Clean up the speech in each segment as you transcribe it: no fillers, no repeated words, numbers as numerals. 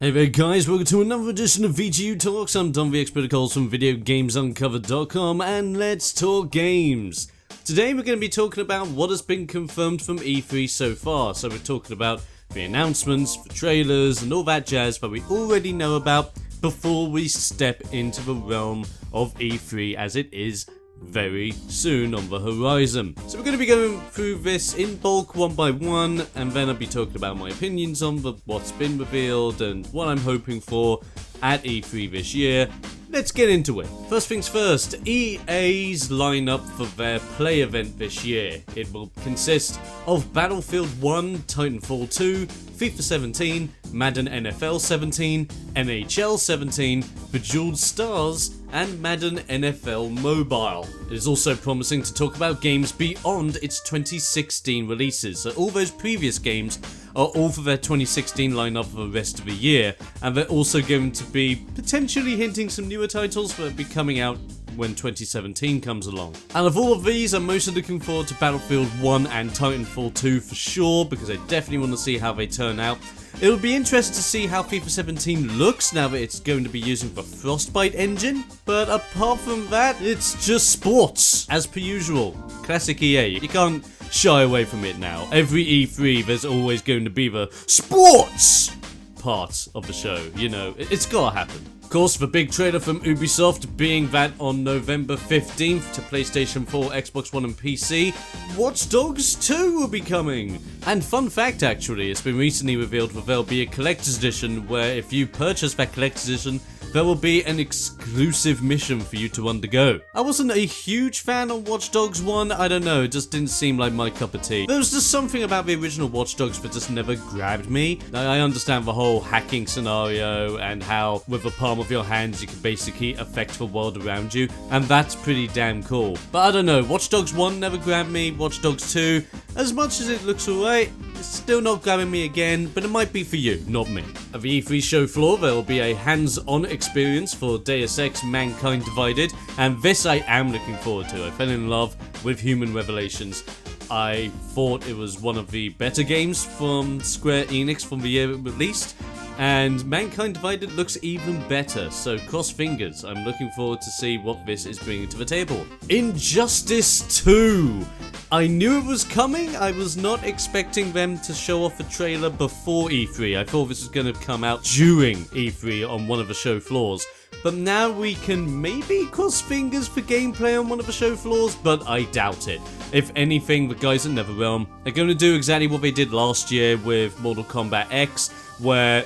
Hey there guys, welcome to another edition of VGU Talks. I'm Don the Expert Calls from VideoGamesUncovered.com, and let's talk games. Today we're going to be talking about what has been confirmed from E3 so far. So we're talking about the announcements, the trailers and all that jazz that we already know about before we step into the realm of E3 as it is very soon on the horizon. So we're going to be going through this in bulk one by one, and then I'll be talking about my opinions on what's been revealed and what I'm hoping for at E3 this year. Let's get into it. First things first, EA's lineup for their Play event this year. It will consist of Battlefield 1, Titanfall 2, FIFA 17, Madden NFL 17, NHL 17, Bejeweled Stars, and Madden NFL Mobile. It is also promising to talk about games beyond its 2016 releases, so all those previous games are all for their 2016 lineup for the rest of the year, and they're also going to be potentially hinting some newer titles that will be coming out when 2017 comes along. And of all of these, I'm mostly looking forward to Battlefield 1 and Titanfall 2 for sure, because I definitely want to see how they turn out. It'll be interesting to see how FIFA 17 looks now that it's going to be using the Frostbite engine, but apart from that, it's just sports, as per usual. Classic EA, you can't shy away from it now. Every E3, there's always going to be the sports part of the show, you know, it's gotta happen. Of course, the big trailer from Ubisoft being that on November 15th to PlayStation 4, Xbox One and PC, Watch Dogs 2 will be coming. And fun fact actually, it's been recently revealed that there'll be a collector's edition where if you purchase that collector's edition, there will be an exclusive mission for you to undergo. I wasn't a huge fan of Watch Dogs 1, I don't know, it just didn't seem like my cup of tea. There was just something about the original Watch Dogs that just never grabbed me. I understand the whole hacking scenario and how with the palm of your hands you can basically affect the world around you, and that's pretty damn cool. But I don't know, Watch Dogs 1 never grabbed me, Watch Dogs 2, as much as it looks alright, it's still not grabbing me again, but it might be for you, not me. At the E3 show floor, there will be a hands-on experience for Deus Ex Mankind Divided, and this I am looking forward to. I fell in love with Human Revelations. I thought it was one of the better games from Square Enix from the year it released, and Mankind Divided looks even better, so cross fingers. I'm looking forward to see what this is bringing to the table. Injustice 2! I knew it was coming. I was not expecting them to show off a trailer before E3. I thought this was going to come out during E3 on one of the show floors. But now we can maybe cross fingers for gameplay on one of the show floors, but I doubt it. If anything, the guys at NetherRealm are going to do exactly what they did last year with Mortal Kombat X, where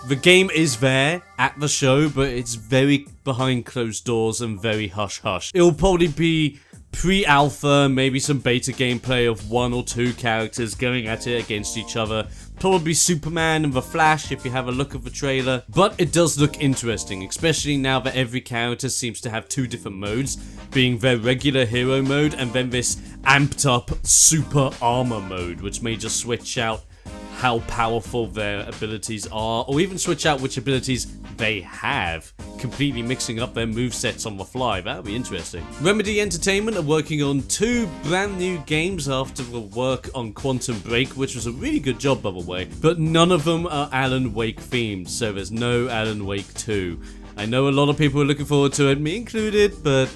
the game is there at the show, but it's very behind closed doors and very hush-hush. It'll probably be pre-alpha, maybe some beta gameplay of 1 or 2 characters going at it against each other. Probably Superman and the Flash if you have a look at the trailer. But it does look interesting, especially now that every character seems to have 2 different modes, being their regular hero mode and then this amped up super armor mode, which may just switch out how powerful their abilities are, or even switch out which abilities they have, completely mixing up their movesets on the fly. That would be interesting. Remedy Entertainment are working on 2 brand new games after the work on Quantum Break, which was a really good job by the way, but none of them are Alan Wake themed, so there's no Alan Wake 2. I know a lot of people are looking forward to it, me included, but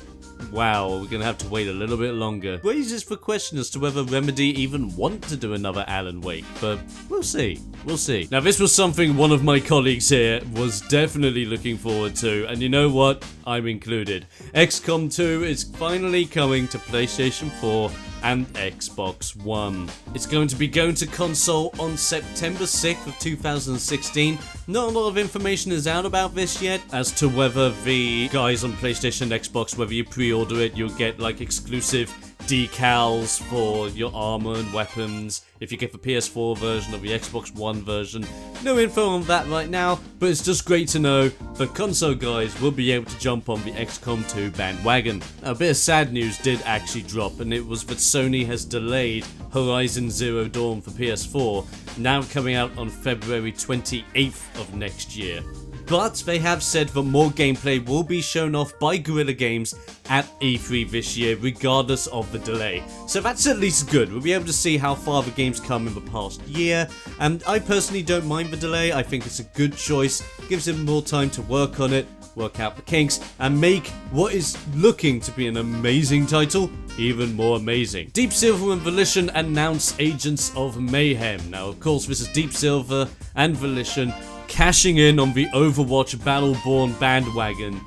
wow, we're gonna have to wait a little bit longer. Raises the question as to whether Remedy even want to do another Alan Wake, but we'll see. We'll see. Now, this was something one of my colleagues here was definitely looking forward to, and you know what? I'm included. XCOM 2 is finally coming to PlayStation 4 and Xbox One. It's going to be going to console on September 6th of 2016. Not a lot of information is out about this yet as to whether the guys on PlayStation and Xbox, whether you pre-order it, you'll get like exclusive decals for your armor and weapons if you get the PS4 version or the Xbox One version. No info on that right now, but it's just great to know the console guys will be able to jump on the XCOM 2 bandwagon. A bit of sad news did actually drop, and it was that Sony has delayed Horizon Zero Dawn for PS4, now coming out on February 28th of next year. but they have said that more gameplay will be shown off by Guerrilla Games at E3 this year, regardless of the delay. So that's at least good. We'll be able to see how far the game's come in the past year, and I personally don't mind the delay. I think it's a good choice, gives him more time to work on it, work out the kinks, and make what is looking to be an amazing title even more amazing. Deep Silver and Volition announce Agents of Mayhem. Now, of course, this is Deep Silver and Volition cashing in on the Overwatch Battleborn bandwagon.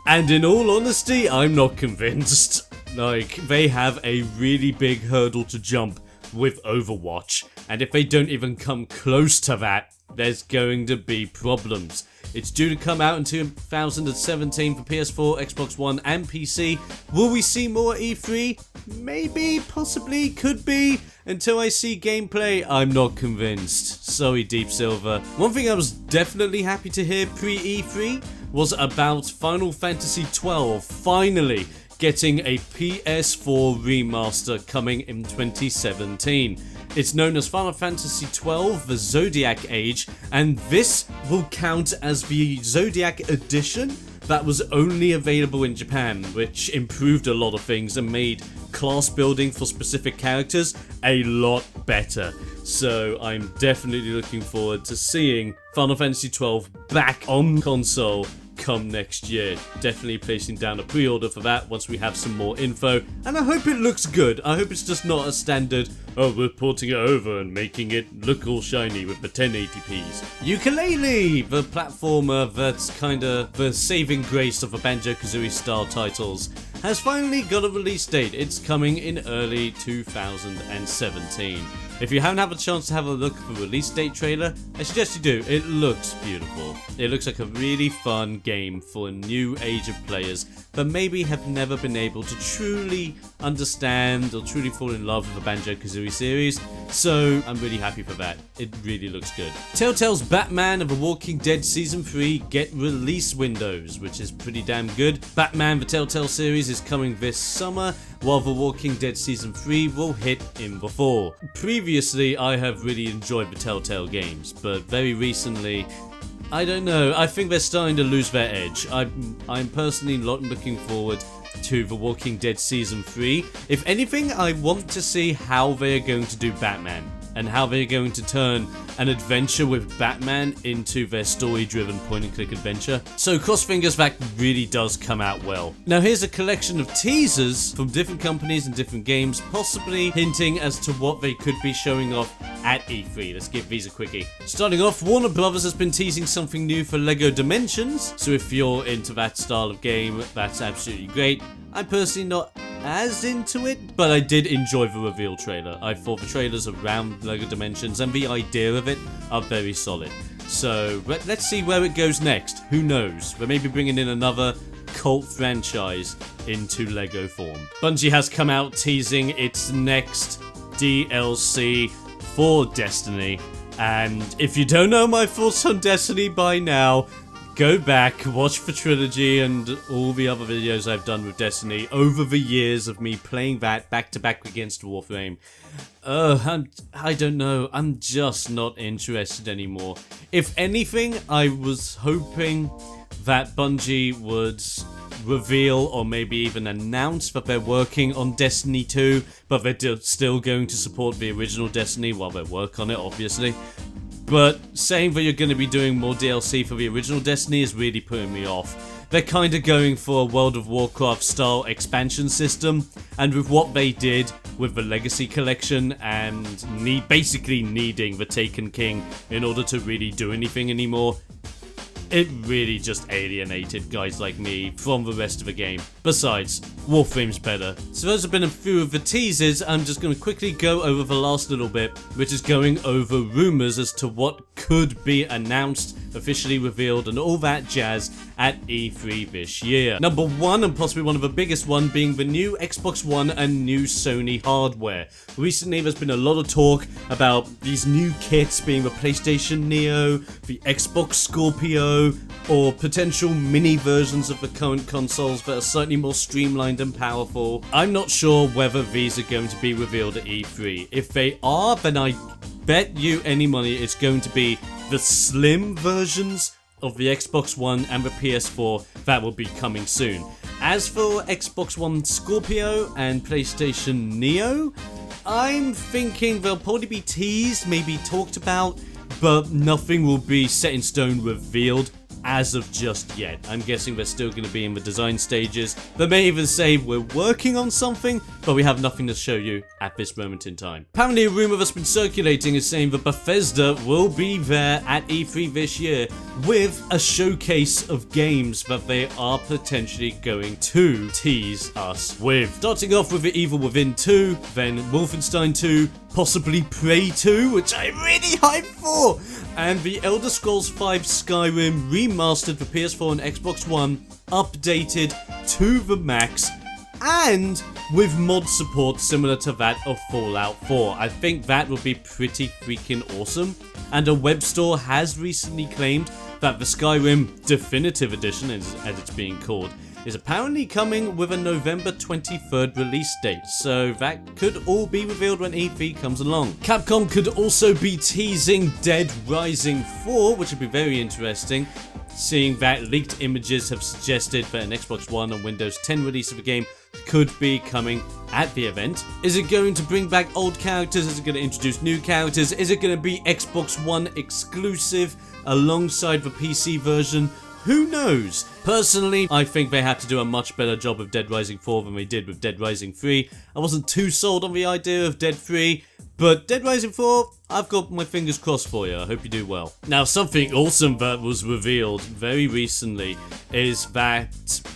And in all honesty, I'm not convinced. Like, they have a really big hurdle to jump with Overwatch, and if they don't even come close to that, there's going to be problems. It's due to come out in 2017 for PS4, Xbox One, and PC. Will we see more E3? Maybe, possibly, could be. Until I see gameplay, I'm not convinced. Sorry, Deep Silver. One thing I was definitely happy to hear pre-E3 was about Final Fantasy XII finally getting a PS4 remaster coming in 2017. It's known as Final Fantasy XII, the Zodiac Age, and this will count as the Zodiac Edition that was only available in Japan, which improved a lot of things and made class building for specific characters a lot better. So I'm definitely looking forward to seeing Final Fantasy XII back on console come next year. Definitely placing down a pre-order for that once we have some more info, and I hope it looks good. I hope it's just not a standard, oh, we're porting it over and making it look all shiny with the 1080p's. Yooka-Laylee, the platformer that's kinda the saving grace of the Banjo-Kazooie style titles, has finally got a release date. It's coming in early 2017. If you haven't had a chance to have a look at the release date trailer, I suggest you do. It looks beautiful. It looks like a really fun game for a new age of players that maybe have never been able to truly understand or truly fall in love with the Banjo-Kazooie series, so I'm really happy for that. It really looks good. Telltale's Batman and The Walking Dead Season 3 get release windows, which is pretty damn good. Batman the Telltale series is coming this summer, while The Walking Dead Season 3 will hit in the fall. Previously, I have really enjoyed the Telltale games, but very recently, I don't know, I think they're starting to lose their edge. I'm personally not looking forward to The Walking Dead Season 3. If anything, I want to see how they're going to do Batman, and how they're going to turn an adventure with Batman into their story-driven point-and-click adventure. So cross fingers that really does come out well. Now here's a collection of teasers from different companies and different games, possibly hinting as to what they could be showing off at E3. Let's give these a quickie. Starting off, Warner Brothers has been teasing something new for LEGO Dimensions, so if you're into that style of game, that's absolutely great. I'm personally not as into it, but I did enjoy the reveal trailer. I thought the trailers around LEGO Dimensions and the idea of it are very solid. So let's see where it goes next. Who knows? They may be bringing in another cult franchise into LEGO form. Bungie has come out teasing its next DLC for Destiny, and if you don't know my thoughts on Destiny by now, go back, watch the trilogy and all the other videos I've done with Destiny over the years of me playing that back to back against Warframe. I don't know, I'm just not interested anymore. If anything, I was hoping that Bungie would reveal or maybe even announce that they're working on Destiny 2, but they're still going to support the original Destiny while they work on it, obviously. But saying that you're going to be doing more DLC for the original Destiny is really putting me off. They're kind of going for a World of Warcraft style expansion system, and with what they did with the Legacy Collection and basically needing the Taken King in order to really do anything anymore, it really just alienated guys like me from the rest of the game. Besides, Warframe's better. So those have been a few of the teases. I'm just going to quickly go over the last little bit, which is going over rumours as to what could be announced, officially revealed, and all that jazz at E3 this year. Number one, and possibly one of the biggest one, being the new Xbox One and new Sony hardware. Recently there's been a lot of talk about these new kits being the PlayStation Neo, the Xbox Scorpio, or potential mini versions of the current consoles that are slightly more streamlined and powerful. I'm not sure whether these are going to be revealed at E3. If they are, then I bet you any money it's going to be the slim versions of the Xbox One and the PS4 that will be coming soon. As for Xbox One Scorpio and PlayStation Neo, I'm thinking they'll probably be teased, maybe talked about, but nothing will be set in stone revealed as of just yet. I'm guessing they're still going to be in the design stages. They may even say we're working on something, but we have nothing to show you at this moment in time. Apparently a rumor that's been circulating is saying that Bethesda will be there at E3 this year with a showcase of games that they are potentially going to tease us with. Starting off with The Evil Within 2, then Wolfenstein 2, possibly Prey 2, which I'm really hyped for, and The Elder Scrolls V Skyrim remastered for PS4 and Xbox One, updated to the max, and with mod support similar to that of Fallout 4. I think that would be pretty freaking awesome. And a web store has recently claimed that the Skyrim Definitive Edition, as it's being called, is apparently coming with a November 23rd release date, so that could all be revealed when E3 comes along. Capcom could also be teasing Dead Rising 4, which would be very interesting, seeing that leaked images have suggested that an Xbox One and Windows 10 release of the game could be coming at the event. Is it going to bring back old characters? Is it going to introduce new characters? Is it going to be Xbox One exclusive alongside the PC version? Who knows? Personally, I think they had to do a much better job of Dead Rising 4 than they did with Dead Rising 3. I wasn't too sold on the idea of Dead 3, but Dead Rising 4, I've got my fingers crossed for you. I hope you do well. Now, something awesome that was revealed very recently is that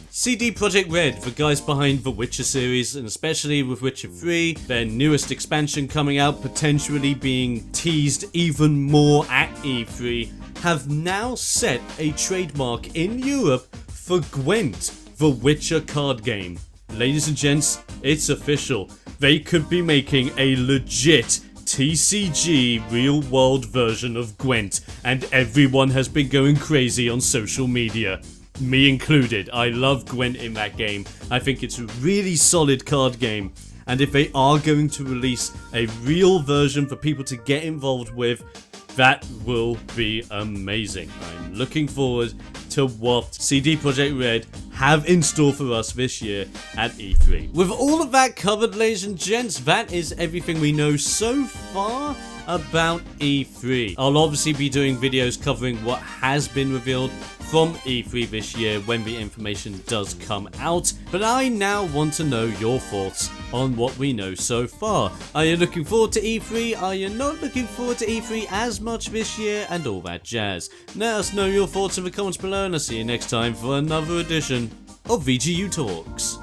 CD Projekt Red, the guys behind the Witcher series, and especially with Witcher 3, their newest expansion coming out, potentially being teased even more at E3, have now set a trademark in Europe for Gwent, the Witcher card game. Ladies and gents, it's official. They could be making a legit TCG real-world version of Gwent, and everyone has been going crazy on social media. Me included. I love Gwent in that game. I think it's a really solid card game, and if they are going to release a real version for people to get involved with, that will be amazing. I'm looking forward to what CD Projekt Red have in store for us this year at E3. With all of that covered, ladies and gents, that is everything we know so far about E3. I'll obviously be doing videos covering what has been revealed from E3 this year when the information does come out, but I now want to know your thoughts on what we know so far. Are you looking forward to E3? Are you not looking forward to E3 as much this year? And all that jazz. Let us know your thoughts in the comments below, and I'll see you next time for another edition of VGU Talks.